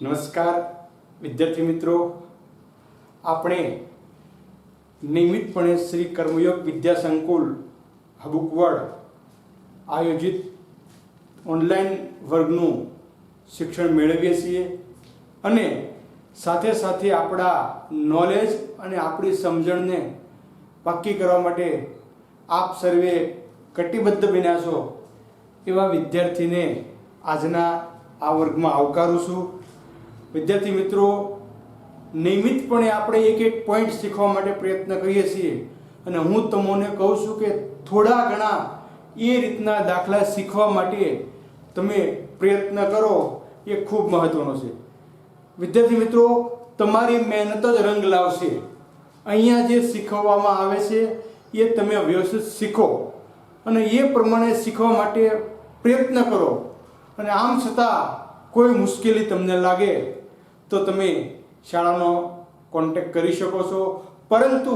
નમસ્કાર વિદ્યાર્થી મિત્રો, આપણે નિયમિતપણે શ્રી કર્મયોગ વિદ્યા સંકુલ હબુકવડ આયોજિત ઓનલાઈન વર્ગનું શિક્ષણ મેળવીએ છીએ અને સાથે સાથે આપણા નોલેજ અને આપણી સમજણને પાક્કી કરવા માટે આપ સર્વે કટિબદ્ધ બન્યા છો એવા વિદ્યાર્થીને આજના આ વર્ગમાં આવકારું છું। વિદ્યાર્થી મિત્રો, નિયમિતપણે આપણે એક એક પોઈન્ટ શીખવા માટે પ્રયત્ન કરીએ છીએ અને હું તમને કહું છું કે થોડા ઘણા એ રીતના દાખલા શીખવા માટે તમે પ્રયત્ન કરો, એ ખૂબ મહત્વનો છે। વિદ્યાર્થી મિત્રો, તમારી મહેનત જ રંગ લાવશે। અહીંયા જે શીખવવામાં આવે છે એ તમે વ્યવસ્થિત શીખો અને એ પ્રમાણે શીખવા માટે પ્રયત્ન કરો અને આમ છતાં કોઈ મુશ્કેલી તમને લાગે તો તમે શાળાનો કોન્ટેક્ટ કરી શકો છો, પરંતુ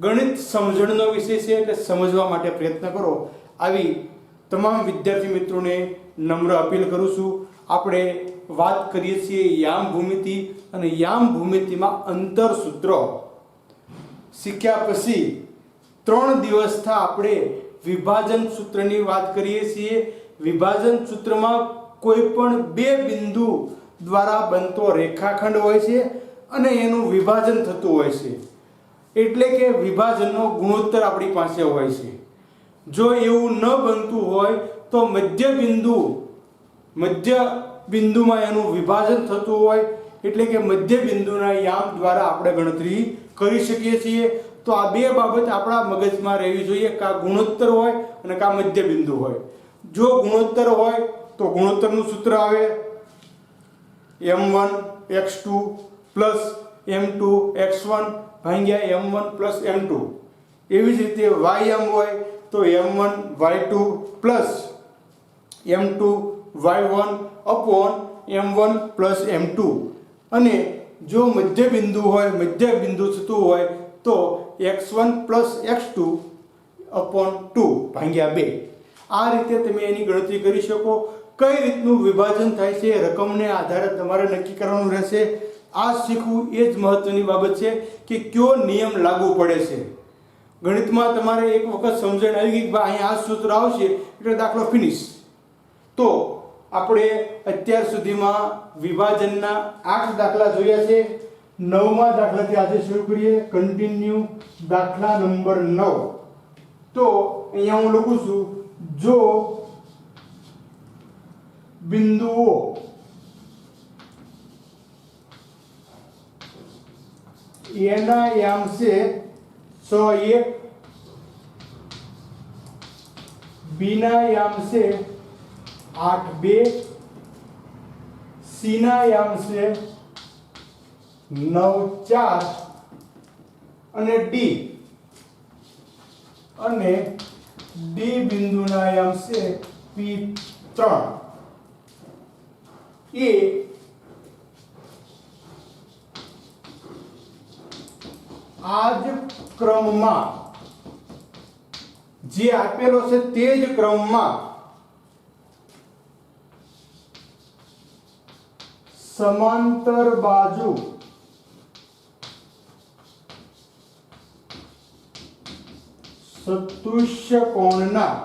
ગણિત સમજણનો વિષય છે એટલે સમજવા માટે પ્રયત્ન કરો, આવી તમામ વિદ્યાર્થી મિત્રોને નમ્ર અપીલ કરું છું। આપણે વાત કરીએ છીએ યામ ભૂમિતિ અને યામ ભૂમિતિમાં અંતરસૂત્રો શીખ્યા પછી 3 દિવસથી આપણે વિભાજન સૂત્રની વાત કરીએ છીએ। વિભાજન સૂત્રમાં કોઈ પણ બે બિંદુ દ્વારા બનતો રેખાખંડ હોય છે અને એનું વિભાજન થતું હોય છે, એટલે કે વિભાજનનો ગુણોત્તર આપણી પાસે હોય છે। જો એવું ન બનતું હોય તો મધ્ય બિંદુમાં એનું વિભાજન થતું હોય, એટલે કે મધ્ય બિંદુના યામ દ્વારા આપણે ગણતરી કરી શકીએ છીએ। તો આ બે બાબત આપણા મગજમાં રહેવી જોઈએ કે આ ગુણોત્તર હોય અને કે આ મધ્ય બિંદુ હોય। જો ગુણોત્તર હોય તો ગુણોત્તરનું સૂત્ર આવે m1 x2 plus m2 x1 ભાગ્યા m1 plus m2। એવી જ રીતે ym હોય તો m1 y2 plus m2 y1 upon m1 plus m2। અને જો મધ્ય બિંદુ થતું હોય તો x1 plus x2 upon 2 ભાગ્યા 2। આ રીતે તમે એની ગણતરી કરી શકો। કઈ રીતનું વિભાજન થાય છે રકમને આધારે તમારે નક્કી કરવાનું રહેશે। આ શીખવું એ જ મહત્વની બાબત છે કે કયો નિયમ લાગુ પડે છે। ગણિતમાં તમારે એક વખત સમજણ આવી ગઈ કે ભાઈ અહીંયા આ સૂત્ર આવશે એટલે દાખલો ફિનિશ। તો આપણે અત્યાર સુધીમાં વિભાજનના 8 દાખલા જોયા છે। 9મા દાખલાથી આજે શરૂ કરીએ। કન્ટિન્યુ દાખલા નંબર 9। તો અહીંયા હું લખું છું, જો બિંદુઓ A ના યામ છે 101, B ના યામ છે 8 2, C ના યામ છે 9 4 અને D બિંદુના યામ છે P3। એ આ જ ક્રમમાં જે આપેલો છે તે જ ક્રમમાં સમાંતર બાજુ ચતુષ્ય કોણના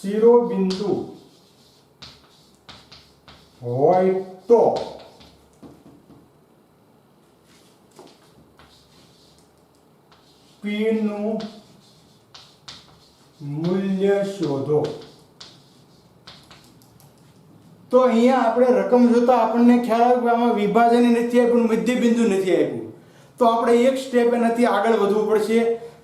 શિરોબિંદુ હોય તો P નું મૂલ્ય શોધો। તો અહીંયા આપણે રકમ જોતા આપણને ખ્યાલ આવે કે આમાં વિભાજન નથી આપ્યું, મધ્ય બિંદુ નથી આપ્યું, તો આપણે એક સ્ટેપ એનાથી આગળ વધવું પડશે।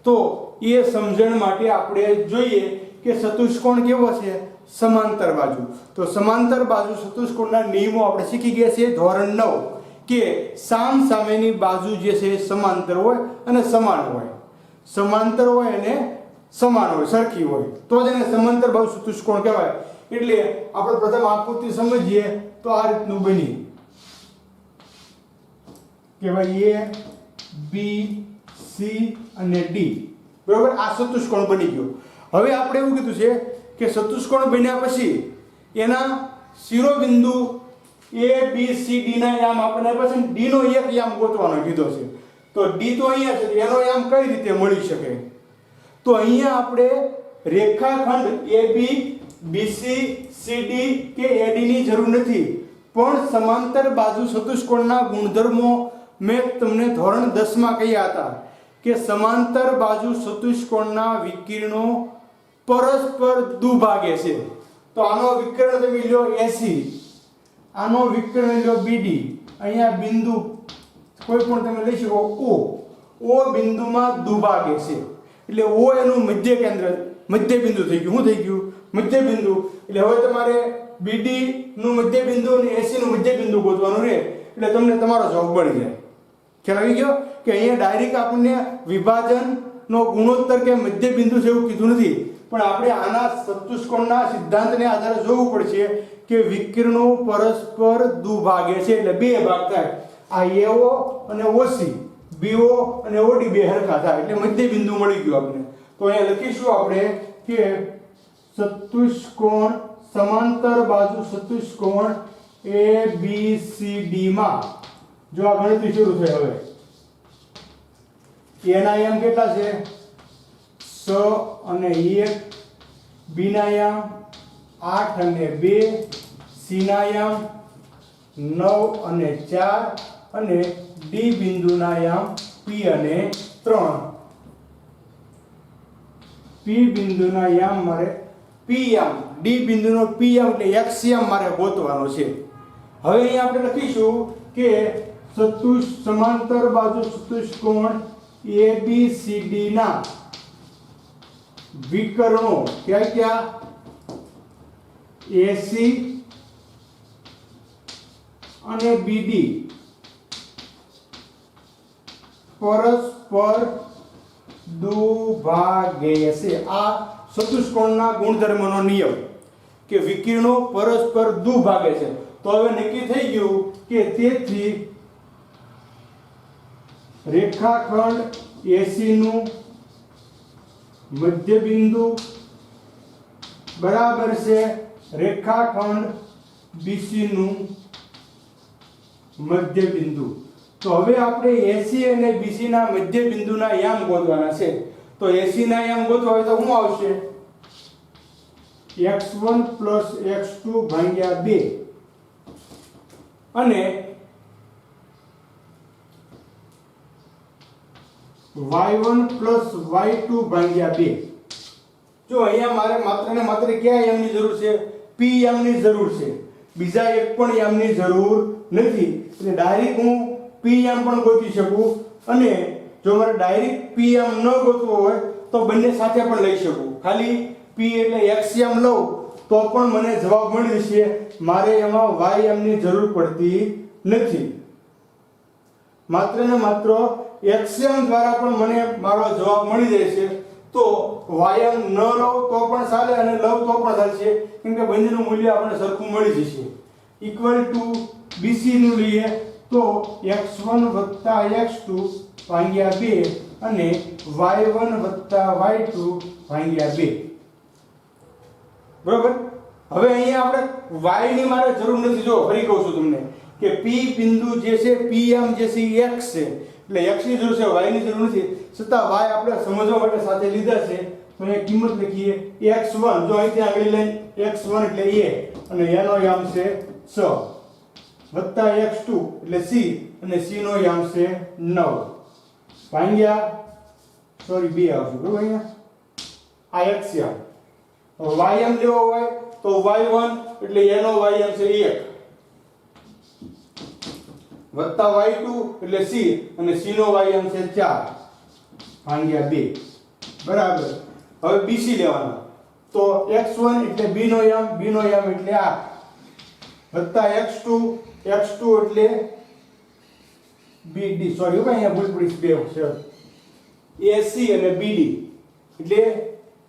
તો એ સમજણ માટે આપણે જોઈએ કે ચતુષ્કોણ કેવો છે, સમાંતર બાજુ। તો સમાંતર બાજુ ચતુષ્કોણના નિયમો આપણે શીખી ગયા છીએ। ધોરણ 9 કે સામેની બાજુ જે છે સમાંતર હોય અને સમાન હોય, સમાંતર હોય અને સમાન હોય, સરખી હોય, તો જ એને સમાંતર બાજુ ચતુષ્કોણ કહેવાય। એટલે આપણે પ્રથમ આકૃતિ સમજીએ તો આ રીતનું બની કે ભાઈ A B C અને D, બરોબર, આ ચતુષ્કોણ બની ગયો। હવે આપણે એવું કીધું છે કે ચતુષ્કોણ બન્યા પછી એના શિરોબિંદુ A B C D ના યામ આપણને પછી D નો એક યામ ગોતવાનો કીધો છે. તો D તો અહીંયા છે, એનો યામ કઈ રીતે મળી શકે? તો અહીંયા આપણે રેખાખંડ AB BC CD કે AD ની જરૂર નથી, પણ સમાંતર બાજુ ચતુષ્કોણના ગુણધર્મો મેં તમને ધોરણ 10 માં કહ્યા હતા કે સમાંતર બાજુ ચતુષ્કોણના વિકિરણો પરસ્પર દુભાગે છે. તો આનો વિકર્ણ તમે લ્યો AC, આનો વિકર્ણ લ્યો BD, અહીંયા બિંદુ કોઈ પણ તમે લઈ શકો O બિંદુમાં દુભાગે છે, એટલે O એનું મધ્ય કેન્દ્ર, મધ્ય બિંદુ થઈ ગયું. શું થઈ ગયું? મધ્ય બિંદુ. એટલે હવે તમારે BD નું મધ્ય બિંદુ અને AC નું મધ્ય બિંદુ ગોતવાનું રહે, એટલે તમને તમારો જવાબ મળી જાય. ખ્યાલ આવી ગયો કે અહીંયા ડાયરેક્ટ આપણને વિભાજનનો ગુણોત્તર કે મધ્ય બિંદુ છે એવું કીધું નથી, પણ આપણે આના ચતુષ્કોણના સિદ્ધાંતને આધારે જોવું પડશે કે વિકિરણો પરસ્પર દુભાગે છે, એટલે બે ભાગ થાય. આ AO અને OC, BO અને OD બે હરખા થાય, એટલે મધ્ય બિંદુ મળી ગયું આપણે. તો અહીંયા લખીશું આપણે કે ચતુષ્કોણ સમાંતર બાજુ ચતુષ્કોણ ABCD માં જો આ ગણતરી શરૂ થઈ, હવે A ના યામ કેટલા છે? 6 અને 1, B ના યામ 8 અને 2, C ના યામ 9 અને 4 અને D બિંદુના યામ P અને 3. P બિંદુના યામ મારે P યામ, D બિંદુનો P યામ એટલે X યામ મારે ગોતવાનો છે. હવે અહીંયા આપણે લખીશું કે સમાંતર બાજુ ચતુષ્કોણ ABCD ના વિકર્ણો ક્યાં ક્યાં? AC અને BD પરસ્પર દુભાગે છે. આ ચતુષ્કોણના ગુણધર્મનો નિયમ કે વિકિરણો પરસ્પર દુભાગે છે. તો હવે નક્કી થઈ ગયું કે તેથી રેખાખંડ AC નું મધ્ય બિંદુ બરાબર છે રેખાખંડ BC નું મધ્ય બિંદુ. તો હવે આપણે AC અને BC ના મધ્ય બિંદુના યામ ગોતવાના છે. તો AC ના યામ ગોતવા હોય તો શું આવશે? x1 x2 ભાગ્યા 2 અને y1 y2 ભાગ્યા 2. જો અહીંયા મારે માત્ર ને માત્ર કયા યામની જરૂર છે? P યામની જરૂર છે, બીજા એક પણ યામની જરૂર નથી. એટલે ડાયરેક્ટ હું P યામ પણ ગોતી શકું, અને જો મારે ડાયરેક્ટ P યામ ન ગોતવો હોય તો બંને સાથે પણ લઈ શકું. ખાલી P એટલે x યામ લઉં તો પણ મને જવાબ મળી જશે, મારે એમાં y યામની જરૂર પડતી નથી. માત્ર ને માત્ર x યામ દ્વારા પણ મને મારો જવાબ મળી જાય છે. તો y યામ ન લઉં તો પણ ચાલે અને લઉં તો પણ ચાલશે, કેમ કે બંનેનું મૂલ્ય આપણને સરખું મળી જશે. ઇક્વલ ટુ BC નું લઈએ તો x1 x2 ભાગ્યા 2 અને y1 y2 ભાગ્યા 2. બરોબર. હવે અહીંયા આપણે y ની મારે જરૂર નથી. જો ફરી કહું છું તમને કે P બિંદુ જે છે, P યામ જે છે એ x છે, એટલે x ની જરૂર છે, y ની જરૂર નથી. છતાં y આપણે સમજવા માટે સાથે લીધા છે, તો એ કિંમત લખીએ x1. જો અહીંથી આગળ લઈને x1 એટલે a અને એનો યામ છે 6 વત્તા x2 એટલે c અને c નો યામ છે 9 ભાગ્યા સોરી 2 આવશે. બરોબર. અહીંયા આ x યામ y યામ લેવો હોય તો y1 એટલે એનો y યામ છે 1 વત્તા y2 એટલે c અને c નો y યામ છે 4 ભાગ્યા 2. બરાબર. હવે BC લેવાના. તો x1 એટલે b નો યામ એટલે 8 વત્તા x2 એટલે BD સોરી અહીંયા ભૂલ પડી બે છે AC અને BD એટલે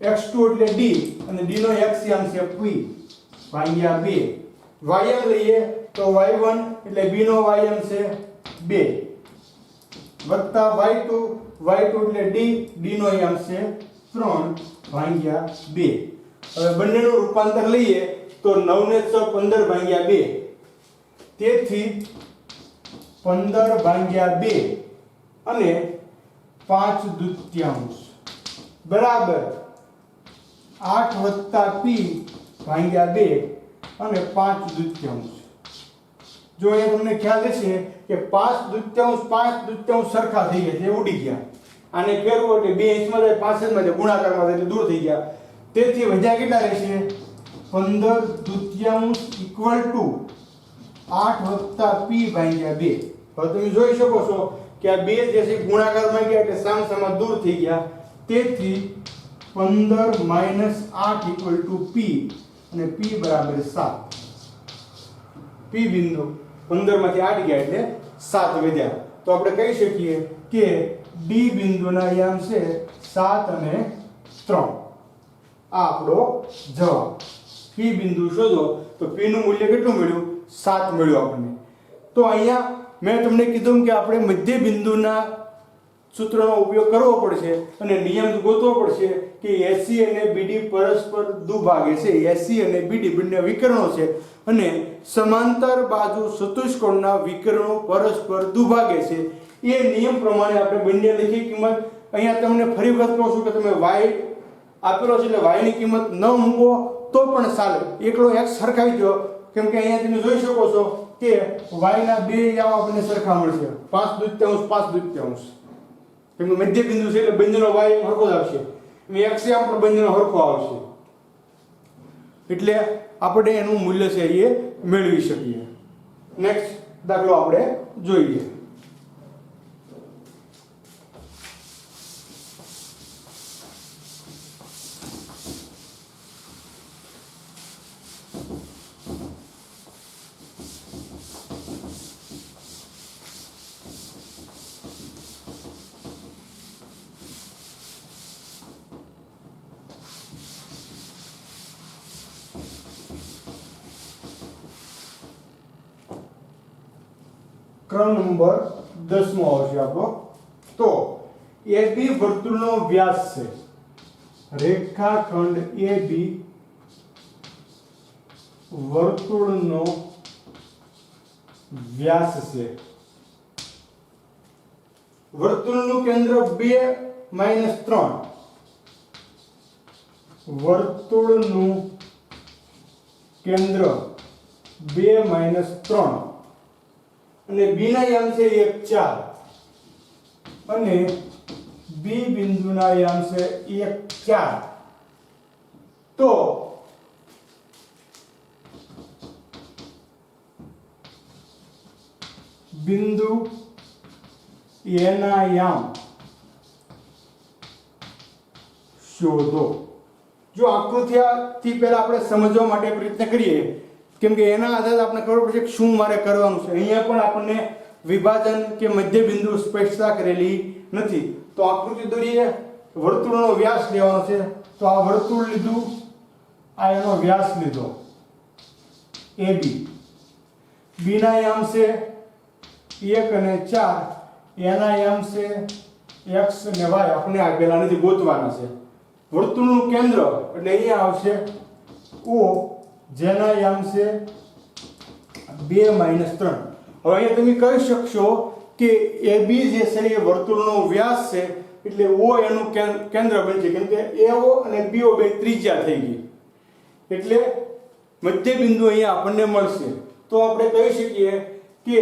x2 એટલે D અને D નો x યામ છે P ભાગ્યા 2. y યામ લઈએ તો y1 એટલે b નો y યામ છે 2 વત્તા y2 એટલે D નો યામ છે 3 ભાગ્યા 2. હવે બંનેનું રૂપાંતર લઈએ તો 9 ને 6 15 ભાગ્યા 2, તેથી 15 ભાગ્યા 2 અને 5 દૂત્યાંશ બરાબર 8 વત્તા p ભાગ્યા 2 અને 5 દૂત્યાંશ. જો એ તમને ખ્યાલ હશે કે 5 દૂત્યાંશ સરખા થઈ ગયા છે, ઉડી ગયા. આને ફેરવો એટલે 2 ઇંચમાં જાય, 5 માં જાય, ગુણાકારમાં જાય એટલે દૂર થઈ ગયા. તેથી વધ્યા કેટલા રહેશે? 15 દૂત્યાંશ ઇક્વલ ટુ 8 વત્તા p ભાગ્યા 2. હવે તમે જોઈ શકો છો કે આ 2 જે છે ગુણાકારમાં ગયા એટલે સામસામા દૂર થઈ ગયા. તેથી 15 માઈનસ 8 ઇક્વલ ટુ p અને p બરાબર 7. p બિંદુ 15 માંથી 8 ગયા એટલે 7 વધ્યા. તો આપણે કહી શકીએ કે d બિંદુના યામ છે 7 અને 3. આ આપણો જવાબ. p બિંદુ શોધો તો p નું મૂલ્ય કેટલું મળ્યું? 7 મળ્યું આપણને. તો અહીંયા મેં તમને કીધું કે આપણે મધ્ય બિંદુના સૂત્રનો ઉપયોગ કરવો પડશે અને નિયમ ગોતવો પડશે કે AC અને BD પરસ્પર દુભાગે છે. AC અને BD બંને વિકર્ણો છે અને સમાંતર બાજુ ચતુષ્કોણના વિકર્ણો પરસ્પર દુભાગે છે. એ નિયમ પ્રમાણે આપણે બંને લખી કિંમત. અહીંયા તમને ફરી વખત કહું છું કે તમે y આપેલો છે એટલે y ની કિંમત ન મૂકો તો પણ ચાલે, એકલો x સરખાવી દો. કેમ કે અહીંયા તમે જોઈ શકો છો કે y ના બે યામ આપણને સરખા મળશે, 5 દૂત્યાંશ 5 દૂત્યાંશ. કેમ કે મધ્ય બિંદુ છે એટલે બંનેનો y સરખો જ આવશે, x યામ પણ બંનેનો સરખો આવશે. એટલે આપણે એનું મૂલ્ય છે એ મેળવી શકીએ. નેક્સ્ટ દાખલો આપણે જોઈએ. ક્રમ નંબર 10 માં આવશે આપણો. તો AB વર્તુળનો વ્યાસ છે, રેખાખંડ AB વર્તુળનો વ્યાસ છે. વર્તુળનું કેન્દ્ર 2 - 3. વર્તુળનું કેન્દ્ર 2 - 3 અને B ના યામ છે 1 4 અને B બિંદુના યામ છે 1 4. તો બિંદુ A ના યામ શોધો. જો આકૃતિથી પહેલા આપણે સમજવા માટે પ્રયત્ન કરીએ, કેમ કે એના આધારે આપણે ખબર પડશે કે શું મારે કરવાનું છે. અહીંયા પણ આપણને વિભાજન કે મધ્ય બિંદુ સ્પષ્ટતા કરેલી નથી. તો આકૃતિ દોરીએ, વર્તુળનો વ્યાસ લેવાનો છે. તો આ વર્તુળ લીધું, આ એનો વ્યાસ લીધો AB. B ના યામ છે 1 અને 4, એના યામ છે x અને y. આપણે આપેલા નથી, ગોતવાના છે. વર્તુળનું કેન્દ્ર એટલે અહીંયા આવશે O, જેના યામ છે 2 - 3. હવે અહીંયા તમે કહી શકશો કે AB જે છે એ વર્તુળનો વ્યાસ છે એટલે O એનું કેન્દ્ર બનશે, કેમ કે AO અને BO બે ત્રિજ્યા થઈ ગઈ એટલે મધ્ય બિંદુ અહીંયા આપણને મળશે. તો આપણે કહી શકીએ કે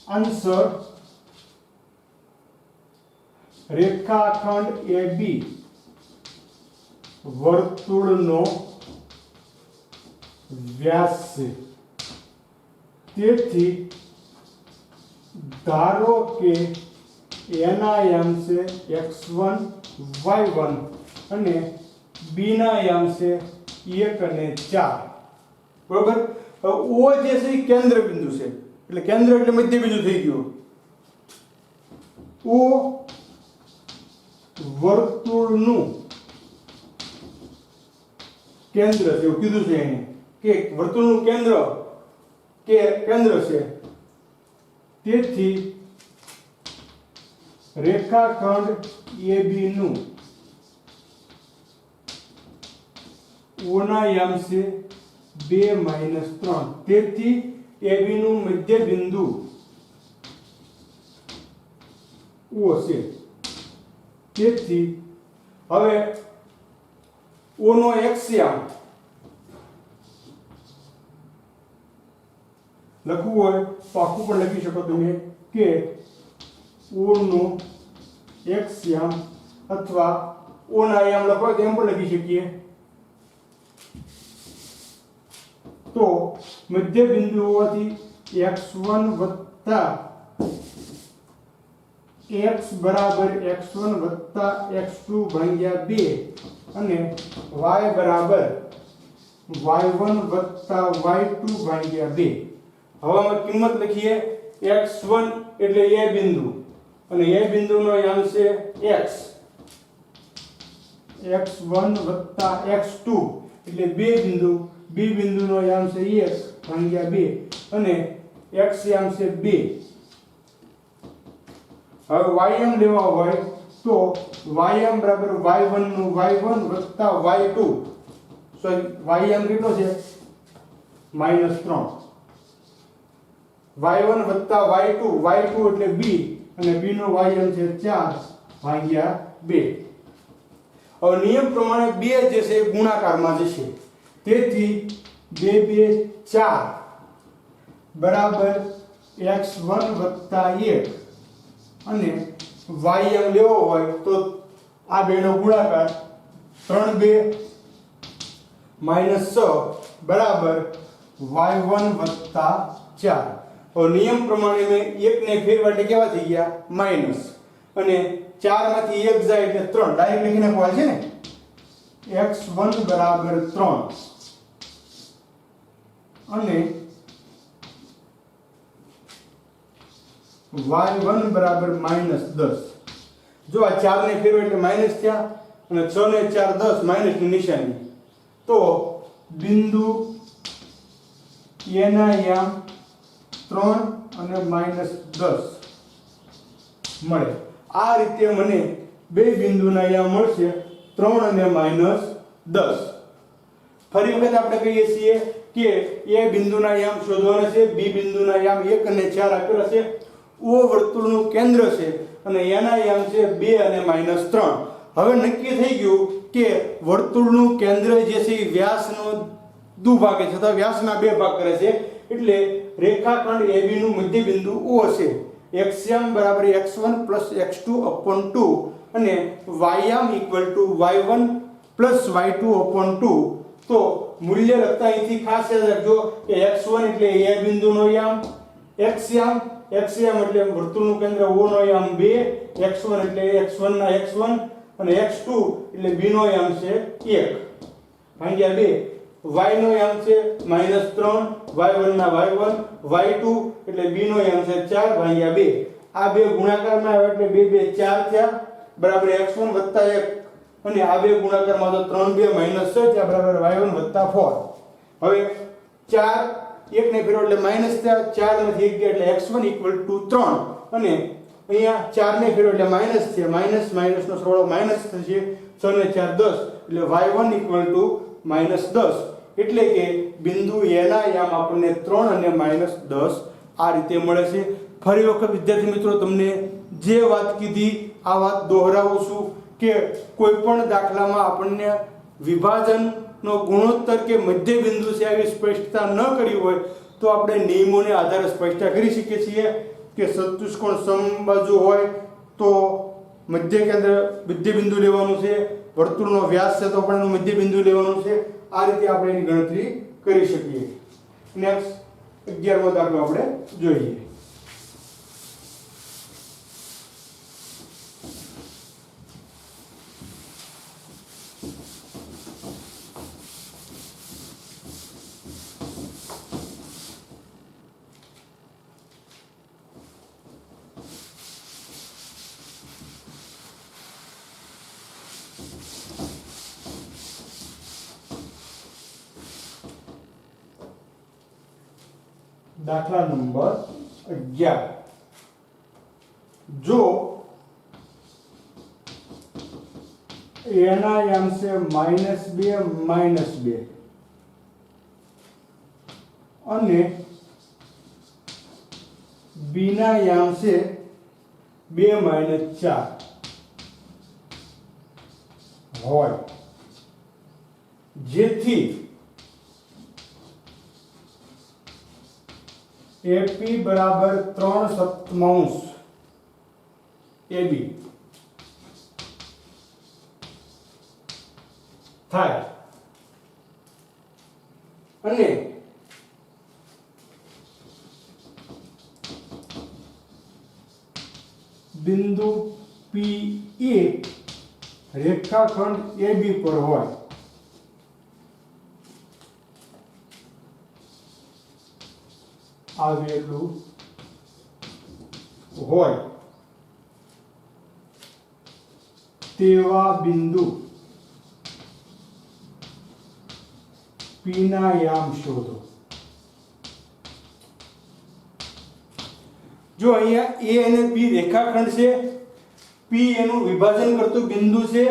આન્સર રેખાખંડ AB વર્તુળનો વ્યાસ છે. તેથી ધારો કે એના યામ છે x1 y1 અને b ના યામ છે 1 અને 4. બરોબર. O જે છે એ કેન્દ્ર બિંદુ છે, એટલે કેન્દ્ર એટલે મધ્ય બિંદુ થઈ ગયું. O વર્તુળનું કેન્દ્ર છે, એવું કીધું છે એને કે વર્તુળનું કેન્દ્ર છે. તેથી રેખાખંડ AB નું O ના યામ છે 2 - 3, તેથી AB નું મધ્ય બિંદુ O છે. તેથી હવે O નો x યામ લખવું હોય તો આખું પણ લખી શકો તમે કે O નો x યામ, અથવા O ના યામ લખો તો એમ પણ લખી શકીએ. તો મધ્ય બિંદુ હોવાથી x1 વત્તા x બરાબર x1 વત્તા x2 ભાગ્યા 2 અને y બરાબર y1 વત્તા y2 ભાગ્યા 2. હવે અમે કિંમત લખીએ. x1 એટલે a બિંદુ, અને a બિંદુનો યામ છે x. x1 વત્તા x2 એટલે બે બિંદુ, b બિંદુનો યામ છે 1 ભાગ્યા 2 અને x યામ છે 2. હવે y યામ લેવા હોય તો y યામ બરાબર y1 નું y1 વત્તા y2, સોરી y યામ કેટલો છે -3, y1 વત્તા y2, y2 એટલે b અને b નો y યામ છે 4 ભાગ્યા 2. હવે નિયમ પ્રમાણે 2 જે છે ગુણાકારમાં જશે, તેથી 2 2 4 બરાબર x1 વત્તા 1 અને y એમ લેવો હોય તો આ બેનો ગુણાકાર 3 2 -6 બરાબર y1 વત્તા 4. હવે નિયમ પ્રમાણે મેં 1 ને ફેરવા એટલે કેવા થઈ ગયા માઈનસ, અને 4 માંથી 1 જાય એટલે 3 ડાયરેક્ટ લખી નાખવા છે ને. x1 બરાબર 3 અને y1 બરાબર -10. જો આ 4 ને ફેરવો એટલે માઈનસ થયા, અને 6 ને 4 10 માઈનસ ની નિશાની. તો બિંદુ A ના યામ 3 અને -10 મળે. આ રીતે મને બે બિંદુના યામ મળશે 3 અને -10. ફરી વખત આપણે કહીએ છીએ કે A બિંદુના યામ શોધવાના છે, B બિંદુના યામ 1 અને 4 આપેલા છે, O વર્તુળનું કેન્દ્ર છે અને એના યામ છે 2 અને -3. હવે નક્કી થઈ ગયું કે વર્તુળનું કેન્દ્ર જે છે એ વ્યાસનો દુભાગે છે, અથવા વ્યાસના બે ભાગ કરે છે. એટલે રેખાખંડ AB નું મધ્ય બિંદુ O છે. x યામ બરાબર x1 x2 2 અને y યામ y1 y2 2. તો મૂલ્ય લખતા અહીંથી ખાસ યાદ રાખજો કે x1 એટલે A બિંદુનો યામ, x યામ એટલે વર્તુળનું કેન્દ્ર O નો યામ 2, x1 એટલે x1 ના x1 અને x2 એટલે b નો યામ છે 1 ભાગ્યા 2. y નો યામ છે -3, y1 ના y1, y2 એટલે b નો યામ છે 4 ભાગ્યા 2. આ બે ગુણાકારમાં આવે એટલે 2 2 4 થયા બરાબર x1 1 અને આ બે ગુણાકારમાં તો 3 2 -6 થયા બરાબર y1 4. હવે 4 1 ને ફેરવો એટલે માઈનસ થયા, 4 માંથી 1 ગયા એટલે x1 3 અને અહીંયા 4 ને ફેરવો એટલે માઈનસ છે, માઈનસ નો સરવાળો માઈનસ થશે, 6 ને 4 10 એટલે y1 -10. એટલે કે બિંદુ A ના યામ આપણને 3 અને -10 આ રીતે મળે છે. ફરી વખત વિદ્યાર્થી મિત્રો તમને જે વાત કીધી આ વાત દોહરાવું છું કે કોઈ પણ દાખલામાં આપણને વિભાજનનો ગુણોત્તર કે મધ્ય બિંદુ છે આવી સ્પષ્ટતા ન કરી હોય તો આપણે નિયમોને આધારે સ્પષ્ટતા કરી શકીએ છીએ કે ચતુષ્કોણ સમબાજુ હોય તો મધ્ય બિંદુ લેવાનું છે, વર્તુળનો વ્યાસ છે તો પણ એનું મધ્ય બિંદુ લેવાનું છે. આ રીતે આપણે એની ગણતરી કરી શકીએ. નેક્સ્ટ 11મો દાખલો આપણે જોઈએ. દાખલા નંબર 11. જો એના યામ છે -2 અને બી ના યામ છે 2 - 4 હોય, જેથી એપી બરાબર 3/7 એબી થાય અને બિંદુ પી એ રેખાખંડ એબી પર હોય આવેલું હોય તેવા બિંદુ પી ના યામ શોધો. જો અહીંયા એ અને બી રેખાખંડ છે, પી એનું વિભાજન કરતું બિંદુ છે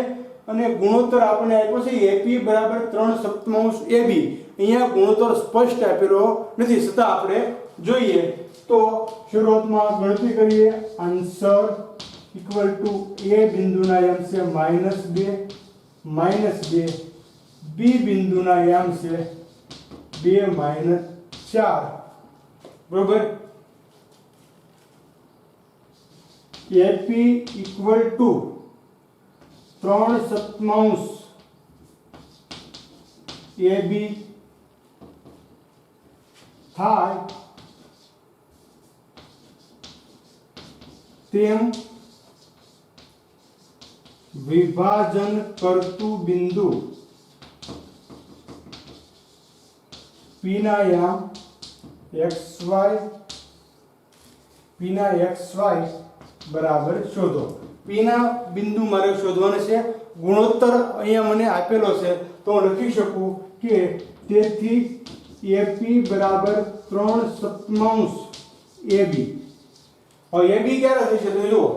અને ગુણોત્તર આપણે આપ્યો છે એપી બરાબર 3/7 એબી. અહીંયા ગુણોત્તર સ્પષ્ટ આપેલો નથી, છતાં આપણે જોઈએ તો શરૂઆતમાં ગણતરી કરીએ. આન્સર ઇક્વલ ટુ એ બિંદુના યામ છે -2 બી બિંદુના યામ છે 2 - 4 બરોબર. એપી ઇક્વલ ટુ 3/7 એબી થાય તેમ વિભાજન કરતું બિંદુ પી ના યામ xy બરાબર શોધો. પી ના બિંદુ મારે શોધવાના છે. ગુણોત્તર અહીંયા મને આપેલો છે તો હું લખી શકું કે તેથી એપી બરાબર 3/7 એબી. હવે એબી ક્યારે થશે તો જુઓ,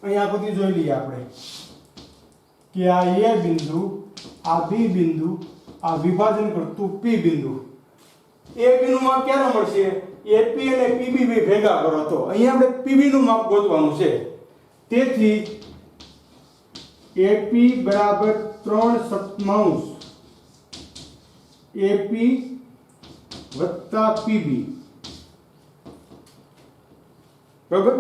અહીંયા આકૃતિ જોઈ લઈએ આપણે કે આ એ બિંદુ, આ બી બિંદુ, આ વિભાજન કરતું પી બિંદુ. એબી નું માપ ક્યારે મળશે? એપી અને પીબી બે ભેગા કરો તો અહીંયા આપણે પીબી નું માપ ગોતવાનું છે. તેથી એપી બરાબર 3/7 એપી વત્તા પીબી બરાબર.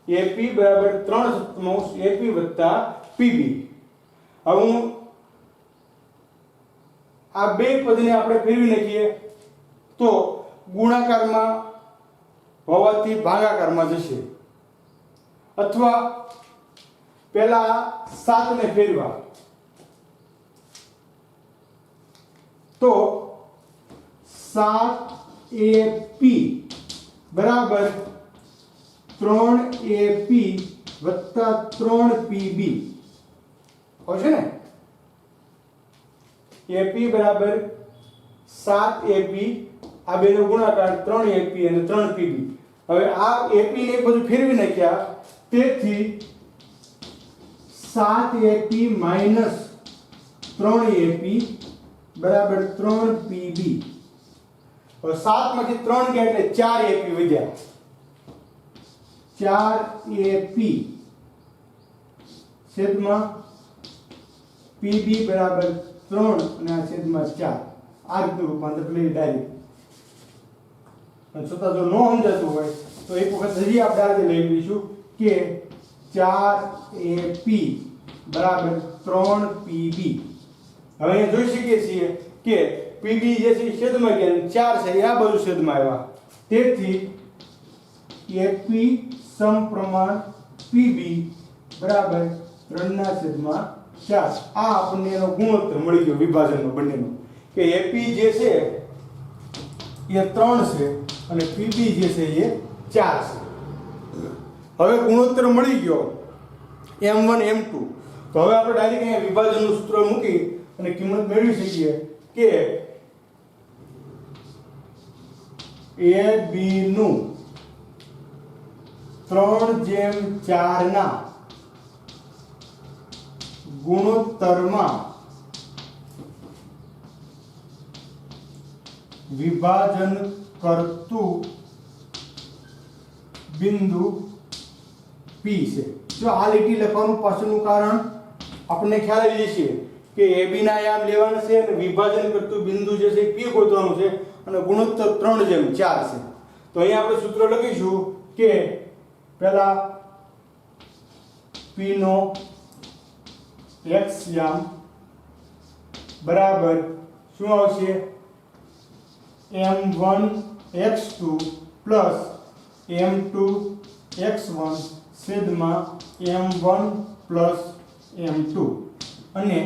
એપી બરાબર 3/7 એપી વત્તા પીબી. હવે હું આ બે પદને આપણે ફેરવી નાખીએ તો ગુણાકારમાં હોવાથી ભાગાકારમાં જશે, અથવા પહેલા 7 ને ફેરવા તો 7AP બરાબર 3AP વત્તા 3PB હોય છે ને. AP બરાબર 7AP, આ બેનો ગુણાકાર 3AP અને 3PB. હવે આ AP ને બધું ફેરવી નાખ્યા, તેથી 7AP માઈનસ 3AP બરાબર 3PB. હવે 7 માંથી 3 ગયા એટલે 4AP વધ્યા. 4AP છેદમાં PB બરાબર 3 અને આ છેદમાં 4. આ રીતનું રૂપાંતર લઈ ડાયરેક્ટ. અને છતાં જો ન સમજાતું હોય તો એક વખત હજી આપણે આજે લઈ લઈશું કે 4AP બરાબર 3PB. હવે અહીંયા જોઈ શકીએ છીએ કે PB જે છે છેદમાં ગયા, 4 છે એ આ બાજુ છેદમાં આવ્યા. તેથી AP સમપ્રમાણ PB બરાબર 3/4. આ આપણને એનો ગુણોત્તર મળી ગયો વિભાજનનો બંનેનો, કે AP જે છે એ 3 છે અને PB જે છે એ 4 છે. હવે ગુણોત્તર મળી ગયો M1 M2. તો હવે આપણે ડાયરેક્ટ અહીંયા વિભાજનનું સૂત્ર મૂકી અને કિંમત મેળવી શકીએ કે AB નું 3/4 ના ગુણોત્તરમાં વિભાજન કરતું બિંદુ P છે। જો આ લીટી લખવાનું પાછળનું કારણ આપણને ખ્યાલ આવી જશે કે AB ના યામ લેવાના છે અને વિભાજન કરતું બિંદુ જે છે P ગોતવાનું છે અને ગુણોત્તર 3:4 છે। તો અહીંયા આપણે સૂત્ર લખીશું કે પહેલા P નો x યામ બરાબર શું આવશે m1x2 પ્લસ m2x1 છેદમાં m1 પ્લસ m2 અને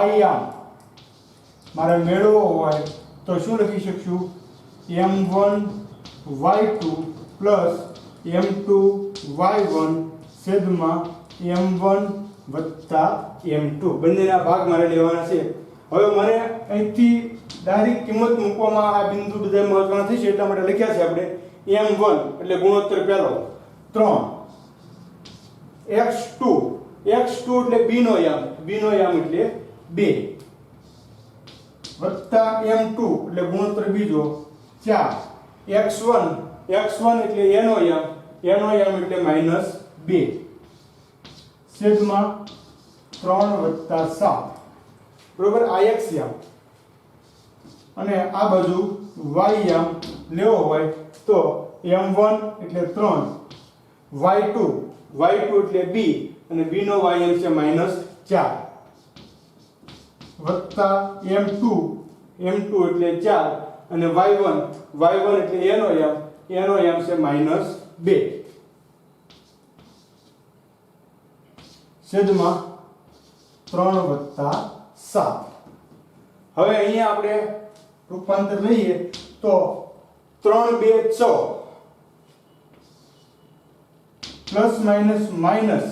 y યામ મારે મેળવવો હોય તો શું લખી શકશું m1y2 પ્લસ m2y1 છેદમાં m1 વત્તા m2 બંનેના ભાગ મારે લેવાના છે। હવે મને અહીંથી ડાયરેક્ટ કિંમત મૂકવામાં આ બિંદુ બધા મહત્વના થશે એટલા માટે લખ્યા છે આપણે m1 એટલે ગુણોત્તર પહેલો 3 x2 એટલે b નો યામ એટલે 2 વત્તા m2 એટલે ગુણોત્તર બીજો 4 x1 એટલે એનો યામ એટલે -2 છેદમાં 3 વત્તા 7 બરોબર આ x યામ અને આ બાજુ y યામ લેવો હોય તો m1 એટલે 3 y2 એટલે b અને b નો y યામ છે -4 વત્તા m2 એટલે 4 અને y1 એટલે એનો યામ છે -2 છેદમાં 3 વત્તા 7 હવે અહીંયા આપણે રૂપાંતર લઈએ તો 3 2 6 પ્લસ માઇનસ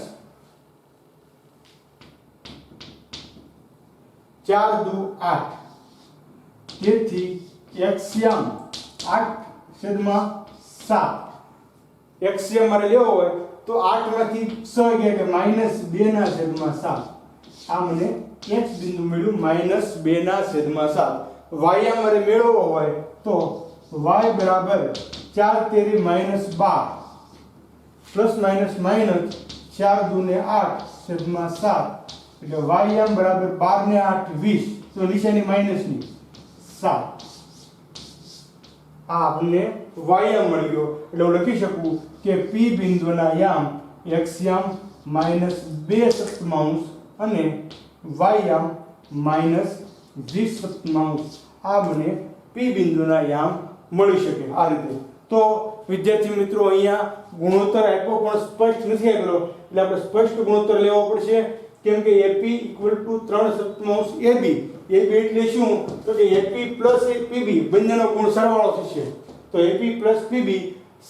4 દુ 8 તેથી x યામ 8/7 x યામ મારે લેવો હોય તો 8 માંથી 6 ગયા એટલે -2/7 આ મને x બિંદુ મળ્યું -2/7 y યામ મારે મેળવવો હોય તો y બરાબર 4 તેરી -12 પ્લસ માઇનસ 4 દુ ને 8/7 એટલે y યામ બરાબર 12 ને 8 20 તો નિશાની માઈનસની 7 આ આપણને y યામ મળી ગયો એટલે હું લખી શકું કે p બિંદુના યામ x યામ -2/7 અને y યામ -20/7 આ મને p બિંદુના યામ મળી શકે આ રીતે। તો વિદ્યાર્થી મિત્રો અહીંયા ગુણોત્તર આપ્યો પણ સ્પષ્ટ નથી આપ્યો એટલે આપણે સ્પષ્ટ ગુણોત્તર લેવો પડશે કેમ કે AP = 3/7 AB એટલે શું તો કે AP + PB બંનેનો ગુણ સરવાળો થશે તો AP + PB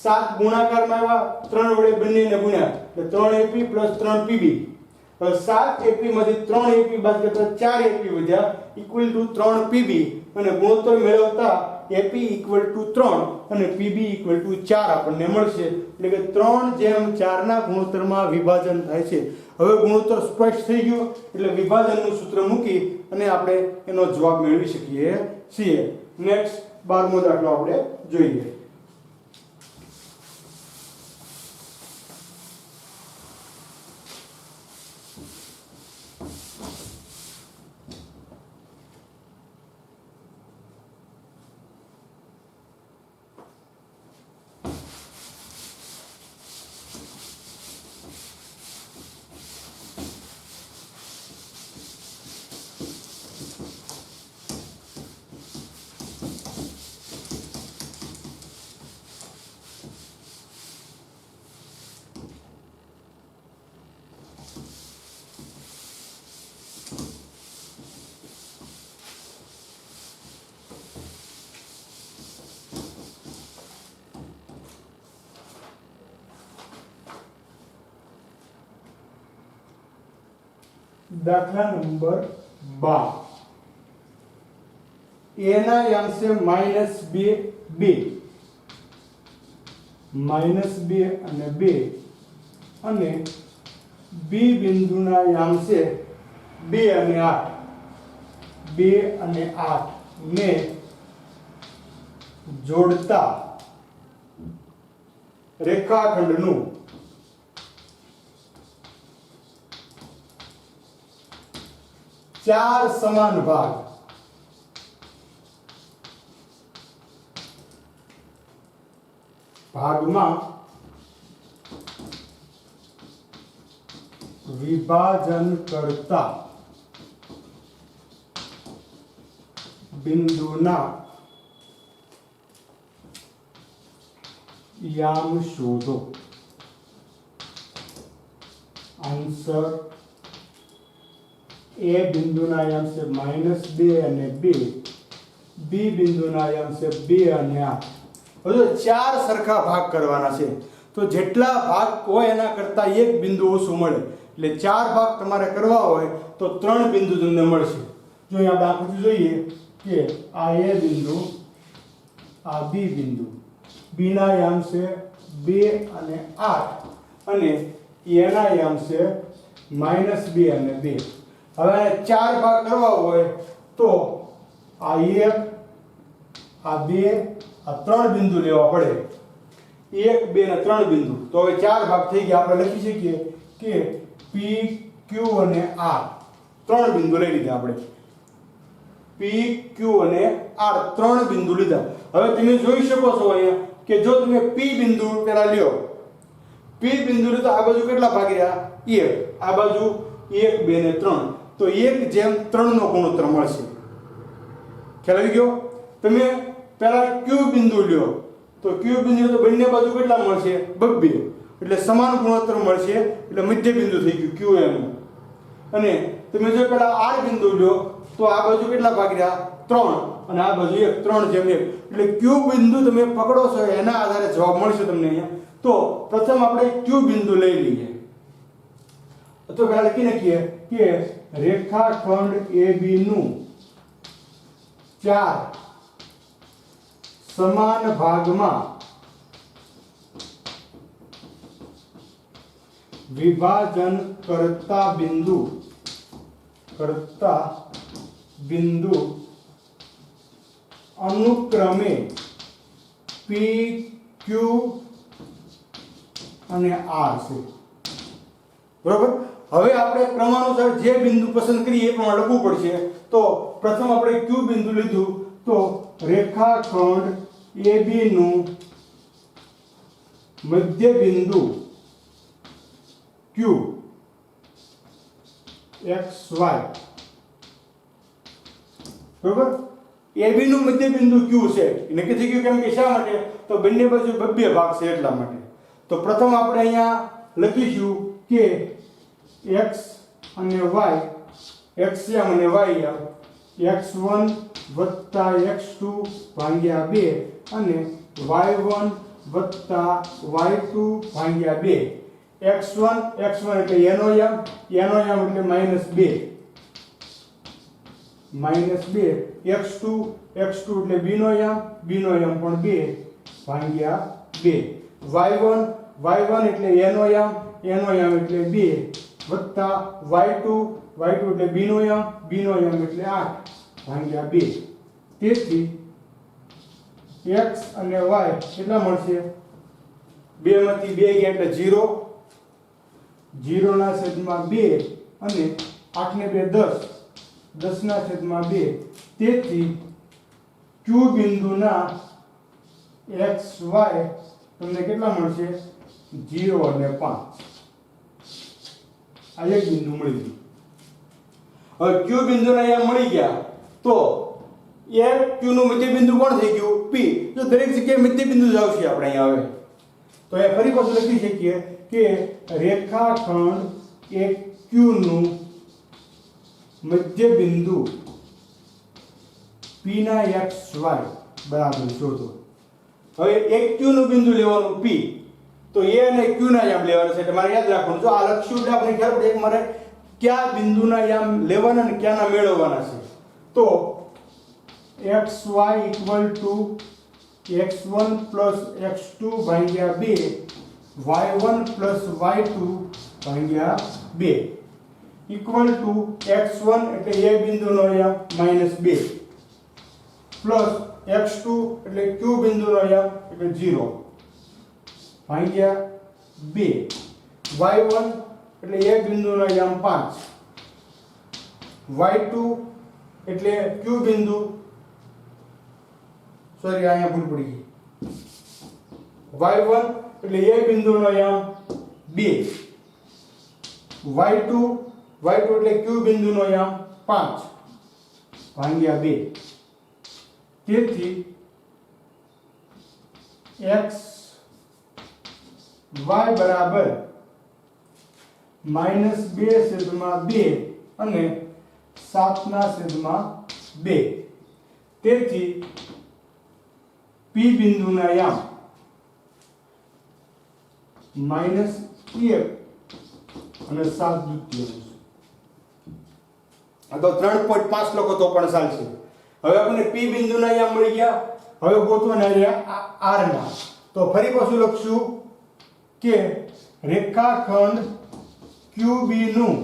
7 ગુણાકારમાં આવ્યા 3 વડે બંનેને ગુણ્યા એટલે 3AP + 3PB હવે 7AP માંથી 3AP બાદ કરતા 4AP વધ્યા = 3PB અને ગુણોત્તર મેળવતા AP = 3 અને PB = 4 આપણને મળશે એટલે કે 3/4 ના ગુણોત્તરમાં વિભાજન થાય છે। હવે ગુણોત્તર સ્પષ્ટ થઈ ગયો એટલે વિભાજનનું સૂત્ર મૂકી અને આપણે એનો જવાબ મેળવી શકીએ છીએ। નેક્સ્ટ 12મો દાખલો આપણે જોઈએ। दाखला नंबर 12 a ના યામ છે -2 અને 2 અને b બિંદુના યામ છે 2 અને 8, 2 અને 8 ને જોડતા રેખાખંડનું ચાર સમાન ભાગ ભાગમાં વિભાજન કરતા બિંદુના યામ શોધો. आंसर ए बिंदुना याम से -2 અને 2, बी बिंदुना याम से 2 અને 8. હવે ચાર સરખા ભાગ કરવાના છે તો જેટલા ભાગ હોય એના કરતા એક બિંદુ ઓછું મળે એટલે ચાર ભાગ તમારે કરવા હોય તો 3 બિંદુ તમને મળશે. જો અહીંયા દાખલા જોઈએ કે આ એ બિંદુ, આ બી બિંદુ, બી ના યામ છે 2 અને 8 અને એના યામ છે -2 અને 2. હવે ચાર ભાગ કરવા હોય તો આ 1, આ 2, આ 3 બિંદુ લેવા પડે. 1, 2 અને 3 બિંદુ. તો હવે ચાર ભાગ થઈ ગયા. આપણે લખી શકીએ કે P, Q અને R 3 બિંદુ લઈ લીધા આપણે. P, Q અને R 3 બિંદુ લીધા. હવે તમે જોઈ શકો છો અહીંયા કે જો તમે P બિંદુ પેલા લ્યો, P બિંદુ લીધો, આ બાજુ કેટલા ભાગ રહ્યા? 1, આ બાજુ 1, 2 અને 3. તો 1:3 નો ગુણોત્તર મળશે. ખ્યાલ આવી ગયો? તમે પેલા Q બિંદુ લ્યો તો Q બિંદુ તો બંને બાજુ કેટલા મળશે? 2. એટલે સમાન ગુણોત્તર મળશે એટલે મધ્ય બિંદુ થઈ ગયું QM. અને તમે જો પેલા R બિંદુ લ્યો તો આ બાજુ કેટલા ભાગ રહ્યા? 3 અને આ બાજુ 1, 3:1. એટલે Q બિંદુ તમે પકડો છો એના આધારે જવાબ મળશે તમને અહીંયા. તો પ્રથમ આપણે Q બિંદુ લઈ લઈએ. તો પહેલા લખી નાખીએ કે રેખાખંડ AB નું 4 સમાન ભાગમાં વિભાજન કરતા બિંદુ અનુક્રમે P, Q અને R છે. બરોબર? હવે આપણે ક્રમાનુસાર જે બિંદુ પસંદ કરીએ એ પ્રમાણે લખવું પડશે. તો પ્રથમ આપણે Q બિંદુ લીધું તો રેખાખંડ AB નું મધ્ય બિંદુ Q XY. બરોબર? AB નું મધ્ય બિંદુ Q છે. નક્કી થઈ ગયું કેમ કે શા માટે? તો બંને બાજુ 2 ભાગ છે એટલા માટે. તો પ્રથમ આપણે અહીંયા લખીશું કે x અને y, x યામ અને y યામ, x1 + x2 ભાગ્યા 2 અને y1 + y2 ભાગ્યા 2. x1 એટલે એનો યામ એટલે -2, x2 એટલે b નો યામ પણ 2 ભાગ્યા 2. y1 એટલે એનો યામ એટલે 2 વત્તા y2 એટલે b નો યામ એટલે 8 ભાગ્યા 2. તેથી x અને y કેટલા મળશે? 2 માંથી 2 ગયા એટલે 0, 0/2 અને 8 ને 2 10, 10/2. તેથી Q બિંદુના x y તમને કેટલા મળશે? 0 અને 5. આ એક બિંદુ મળી ગયું. હવે Q બિંદુના અહીંયા મળી ગયા તો એ Q નું મધ્ય બિંદુ કોણ થઈ ગયું? P. તો દરેક જગ્યાએ મધ્ય બિંદુ જ આવશે આપણે અહીંયા. હવે તો એ ફરી પાછું લખી શકીએ કે રેખાખંડ AQ નું મધ્ય બિંદુ P ના XY બરાબર શોધો. હવે એક Q નું બિંદુ લેવાનું P, તો A અને Q ના યામ લેવાના છે. તમારે યાદ રાખવાનું. જો આ લખ્યું એટલે આપણે ખ્યાલ પડે કે મારે કયા બિંદુના યામ લેવાના અને ક્યાંના મેળવવાના છે. તો xy = x1 + x2 ભાગ્યા 2, y1 + y2 ભાગ્યા 2. ઇક્વલ ટુ x1 એટલે એ બિંદુનો અહીંયા -2 પ્લસ x2 એટલે q બિંદુનો અહીંયા એટલે 0 ભાગ્યા 2 y1 એટલે એ બિંદુનો અહીંયા 5 y2 એટલે q બિંદુ સોરી અહીંયા ભૂલ પડી ગઈ y1 એટલે એ બિંદુનો અહીંયા 2 y2 એટલે q બિંદુનો અહીંયા 5 ભાગ્યા 2 તેથી x y બરાબર -2/2 અને 7/2 તેથી p બિંદુના યામ -1 અને 7/2 આ તો 3.5 લખો તો પણ ચાલશે. હવે આપણને p બિંદુના યામ મળી ગયા. હવે ગોતવાના રહ્યા r ના. તો ફરી પાછું લખશું કે રેખાખંડ QB નું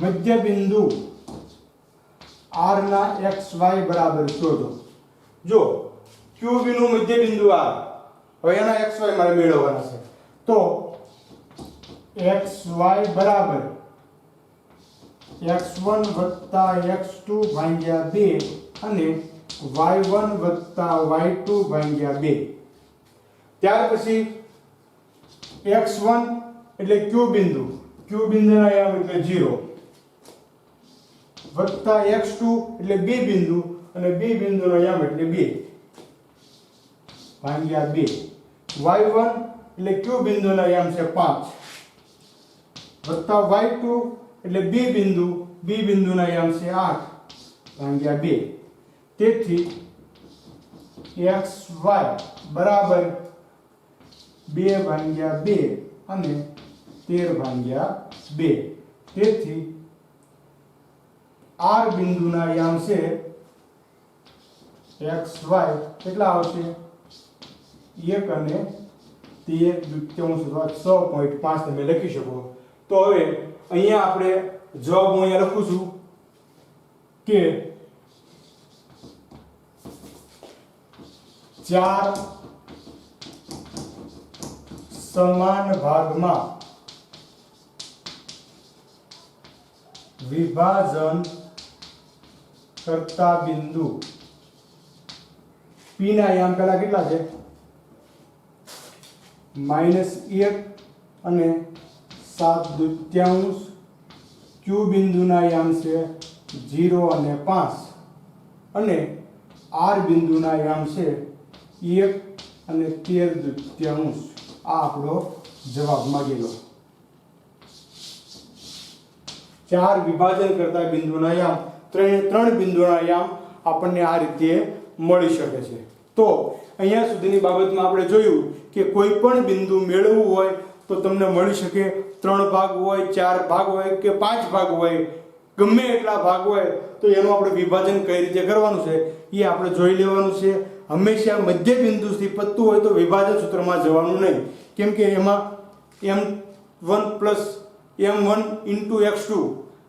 મધ્ય બિંદુ r ના xy બરાબર શોધો. જો QB નું મધ્ય બિંદુ r, હવે એના xy મારે મેળવવાના છે. તો xy બરાબર x1 + x2 ભાગ્યા 2 અને y1 + y2 ભાગ્યા 2. ત્યાર પછી x1 એટલે q બિંદુ, q બિંદુના યામ એટલે 0 વત્તા x2 એટલે b બિંદુ અને b બિંદુનો યામ એટલે 2 ભાગ્યા 2. y1 એટલે q બિંદુના યામ છે 5 વત્તા y2 એટલે b બિંદુના યામ છે 8 ભાગ્યા 2. તેથી xy બરાબર 2/2 અને 13/2. તેથી r બિંદુના યામ છે xy કેટલા આવશે 1 અને 13/2 6.5 તમે લખી શકો. તો હવે અહીંયા આપણે જવાબ હું અહીંયા લખું છું કે 4 સમાન ભાગમાં વિભાજન કરતા બિંદુ p ના યામ પહેલા કેટલા છે -1 અને 7/2. q બિંદુના યામ છે 0 અને 5 અને r બિંદુના યામ છે 1 અને 13/2. આ આપણો જવાબ માંગેલો. 4 વિભાજન કરતા બિંદુના યામ, ત્રણ બિંદુના યામ આપણને આ રીતે મળી શકે છે. તો અહીંયા સુધીની બાબતમાં આપણે જોયું કે કોઈ પણ બિંદુ મેળવવું હોય તો તમને મળી શકે 3 ભાગ હોય, 4 ભાગ હોય કે 5 ભાગ હોય, ગમે એટલા ભાગ હોય તો એનું આપણે વિભાજન કઈ રીતે કરવાનું છે એ આપણે જોઈ લેવાનું છે. હંમેશા મધ્ય બિંદુથી પતતું હોય તો વિભાજન સૂત્રમાં જવાનું નહીં, કેમ કે એમાં m1 + m1 * x2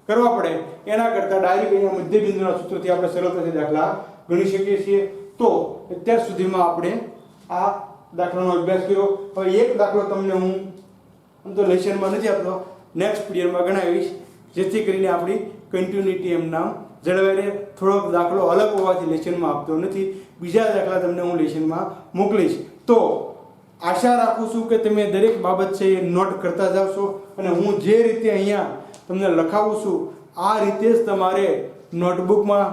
કરવા પડે. એના કરતાં ડાયરેક્ટ અહીંયા મધ્ય બિંદુના સૂત્રથી આપણે સરળતાથી દાખલા ગણી શકીએ છીએ. તો અત્યાર સુધીમાં આપણે આ દાખલાનો અભ્યાસ કર્યો. હવે એક દાખલો તમને હું તો લેસનમાં નથી આપતો, નેક્સ્ટ પીરિયડમાં ગણાવીશ, જેથી કરીને આપણી કન્ટિન્યુટી એમ નામ જળવાઈ રહે. થોડોક દાખલો અલગ હોવાથી લેસનમાં આપતો નથી, બીજા દાખલા તમને હું લેસનમાં મોકલીશ. તો આશા રાખું છું કે તમે દરેક બાબત છે એ નોટ કરતા જાવશો અને હું જે રીતે અહીંયા તમને લખાવું છું આ રીતે જ તમારે નોટબુકમાં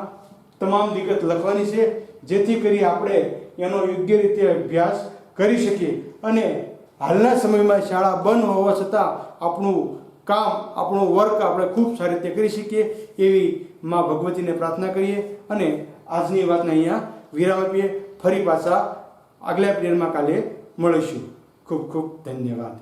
તમામ વિગત લખવાની છે, જેથી કરી આપણે એનો યોગ્ય રીતે અભ્યાસ કરી શકીએ અને હાલના સમયમાં શાળા બંધ હોવા છતાં આપણું કામ, આપણું વર્ક આપણે ખૂબ સારી રીતે કરી શકીએ એવી માં ભગવતીને પ્રાર્થના કરીએ અને આજની વાતને અહીંયા વિરામ આપીએ. ફરી પાછા આગલા પીરિયડમાં કાલે મળીશું. ખૂબ ખૂબ ધન્યવાદ.